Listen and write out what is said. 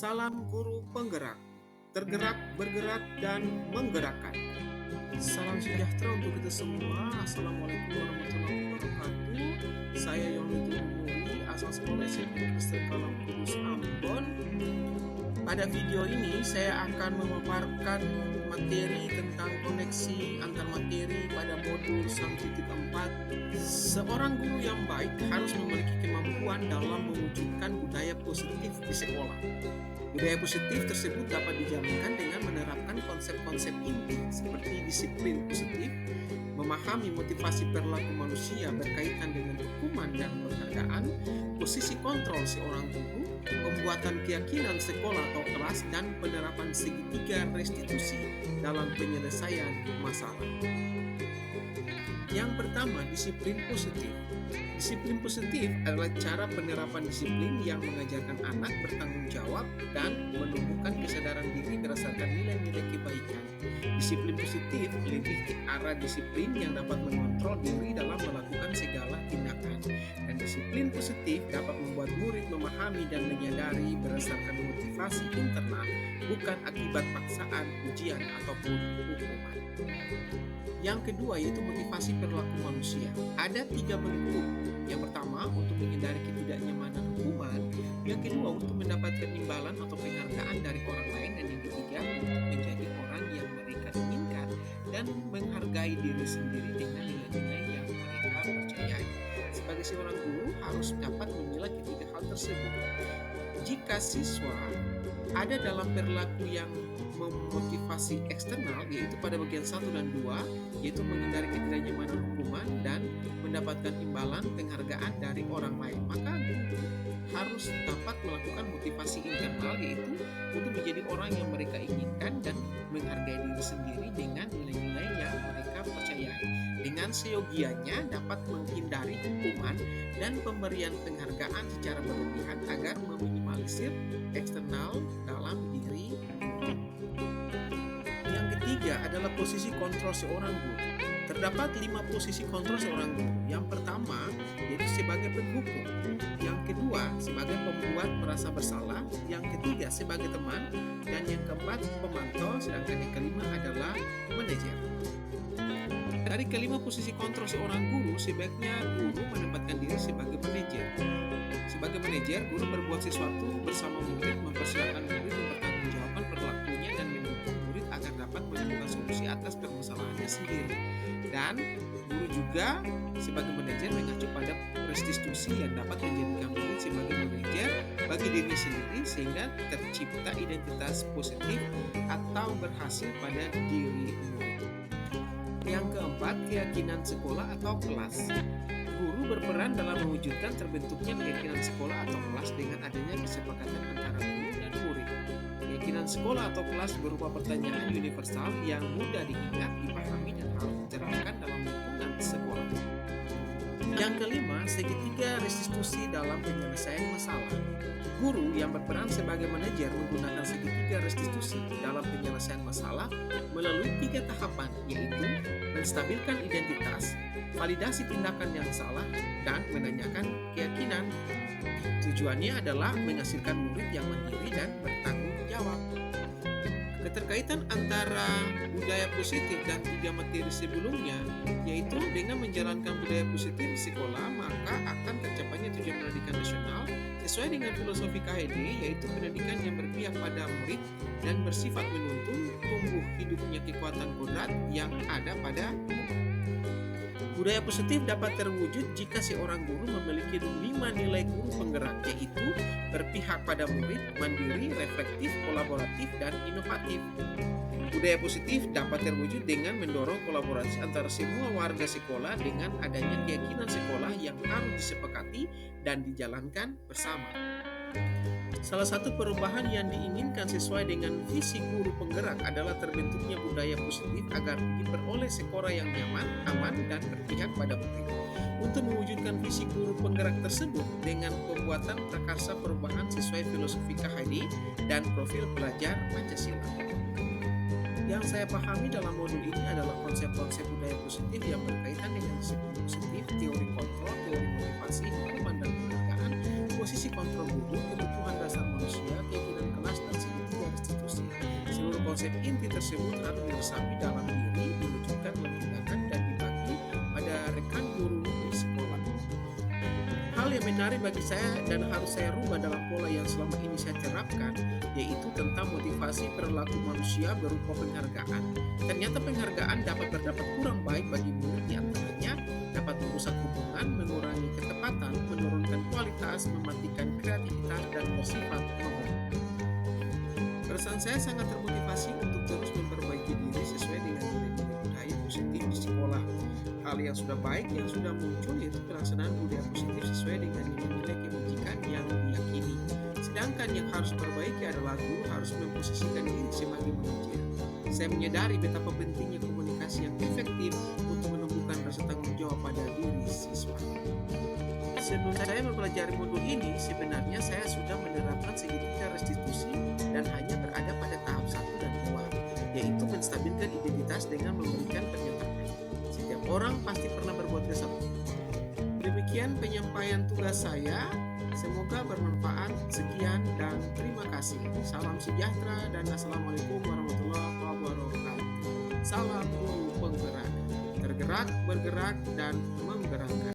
Salam guru penggerak, tergerak, bergerak, dan menggerakkan. Salam sejahtera untuk kita semua. Assalamualaikum warahmatullahi wabarakatuh. Saya Yonito Umuri, asal sekolah SMP Kristen Kalam Kudus Ambon. Pada video ini saya akan memaparkan materi tentang koneksi antar materi pada modul 1.4. Seorang guru yang baik harus memiliki kemampuan dalam mewujudkan budaya positif di sekolah. Budaya positif tersebut dapat dijalankan dengan menerapkan konsep-konsep inti seperti disiplin positif, memahami motivasi perilaku manusia berkaitan dengan hukuman dan penghargaan, posisi kontrol seorang guru, pembuatan keyakinan sekolah atau kelas, dan penerapan segitiga restitusi dalam penyelesaian masalah. Yang pertama, disiplin positif. Disiplin positif adalah cara penerapan disiplin yang mengajarkan anak bertanggung jawab dan menumbuhkan kesadaran diri berdasarkan nilai-nilai kebaikan. Disiplin positif lebih ke arah disiplin yang dapat mengontrol diri dalam melakukan segala tindakan. Dan disiplin positif dapat membuat murid memahami dan menyadari berdasarkan motivasi internal, bukan akibat paksaan, ujian, ataupun hukuman. Yang kedua yaitu motivasi perilaku manusia. Ada 3 bentuk. Yang pertama untuk menghindari ketidaknyamanan hukuman. Yang kedua untuk mendapatkan imbalan atau penghargaan dari orang lain. Dan yang ketiga untuk menjadi orang yang mereka inginkan dan menghargai diri sendiri dengan nilai-nilai yang mereka percayai. Sebagai seorang guru harus dapat memilah ketiga hal tersebut. Jika siswa ada dalam perilaku yang memotivasi eksternal, yaitu pada bagian 1 dan 2, yaitu menghindari ketidaknyamanan hukuman dan mendapatkan imbalan penghargaan dari orang lain, maka guru harus dapat melakukan motivasi internal, yaitu untuk menjadi orang yang mereka inginkan dan menghargai diri sendiri dengan nilai-nilai yang mereka percayai. Dengan seyogianya dapat menghindari hukuman dan pemberian penghargaan secara berlebihan agar meminimalisir eksternal dalam diri. Yang ketiga adalah posisi kontrol seorang guru. Terdapat 5 posisi kontrol seorang guru. Yang pertama yaitu sebagai penghukum. Yang kedua sebagai pembuat merasa bersalah. Yang ketiga sebagai teman. Dan yang keempat pemantau. Sedangkan yang kelima adalah manajer. Dari kelima posisi kontrol seorang guru, sebaiknya guru menempatkan diri sebagai manajer. Sebagai manajer, guru berbuat sesuatu bersama murid, mempersilahkan murid mempertanggungjawabkan perilakunya dan mendukung murid agar dapat menemukan solusi atas permasalahannya sendiri. Dan guru juga sebagai manajer mengacu pada restitusi yang dapat menjadikan murid sebagai manajer bagi diri sendiri sehingga tercipta identitas positif atau berhasil pada diri murid. Yang keempat, keyakinan sekolah atau kelas. Guru berperan dalam mewujudkan terbentuknya keyakinan sekolah atau kelas dengan adanya kesepakatan antara guru dan murid. Keyakinan sekolah atau kelas berupa pertanyaan universal yang mudah diingat, dipahami, dan harus diterapkan dalam lingkungan sekolah. Yang kelima, segitiga restitusi dalam penyelesaian masalah. Guru yang berperan sebagai manajer menggunakan segitiga restitusi dalam penyelesaian masalah melalui 3 tahapan, yaitu menstabilkan identitas, validasi tindakan yang salah, dan menanyakan keyakinan. Tujuannya adalah menghasilkan murid yang mandiri dan bertanggung jawab. Keterkaitan antara budaya positif dan 3 materi sebelumnya, yaitu dengan menjalankan budaya positif di sekolah, maka akan tercapainya tujuan pendidikan nasional sesuai dengan filosofi KHD, yaitu pendidikan yang berpihak pada murid dan bersifat menuntun tumbuh hidupnya kekuatan kodrat yang ada pada budaya positif dapat terwujud jika seorang guru memiliki 5 nilai guru penggerak, yaitu berpihak pada murid, mandiri, reflektif, kolaboratif, dan inovatif. Budaya positif dapat terwujud dengan mendorong kolaborasi antara semua warga sekolah dengan adanya keyakinan sekolah yang harus disepakati dan dijalankan bersama. Salah satu perubahan yang diinginkan sesuai dengan visi guru penggerak adalah terbentuknya budaya positif agar diperoleh sekolah yang nyaman, aman, dan berpihak pada murid. Untuk mewujudkan visi guru penggerak tersebut dengan pembuatan prakarsa perubahan sesuai filosofi KHD dan profil pelajar Pancasila. Yang saya pahami dalam modul ini adalah konsep-konsep budaya positif yang berkaitan dengan disiplin positif, teori kontrol, teori motivasi, hukuman dan penghargaan, posisi kontrol guru, kebutuhan dasar manusia, keinginan kelas, dan segitiga restitusi. Seluruh konsep inti tersebut lalu diresapi dalam diri, diwujudkan dalam tindakan, dan dibagi pada rekan guru di sekolah. Hal yang menarik bagi saya dan harus saya rubah dalam pola yang selama ini saya terapkan, yaitu tentang motivasi perilaku manusia berupa penghargaan. Ternyata penghargaan dapat berdampak kurang baik bagi murid, di antaranya dapat merusak hubungan, mengurangi ketepatan, menurunkan kualitas, mematikan kreativitas, dan bersifat membunuh. Perasaan saya sangat termotivasi untuk terus memperbaiki diri sesuai dengan nilai-nilai budaya positif di sekolah. Hal yang sudah baik yang sudah muncul yaitu pelaksanaan budaya positif sesuai dengan nilai-nilai kebajikan yang diyakini. Sedangkan yang harus diperbaiki adalah guru harus memposisikan diri sebagai manusia. Saya menyadari betapa pentingnya komunikasi yang efektif untuk menumbuhkan rasa tanggung jawab pada diri siswa. Sebelum saya mempelajari modul ini, sebenarnya saya sudah menerapkan segitiga restitusi dan hanya berada pada tahap 1 dan 2, yaitu menstabilkan identitas dengan memberikan pernyataan. Setiap orang pasti pernah berbuat dosa. Demikian penyampaian tugas saya. Semoga bermanfaat. Sekian dan terima kasih. Salam sejahtera dan assalamualaikum warahmatullahi wabarakatuh. Salam guru penggerak, tergerak, bergerak, dan menggerakkan.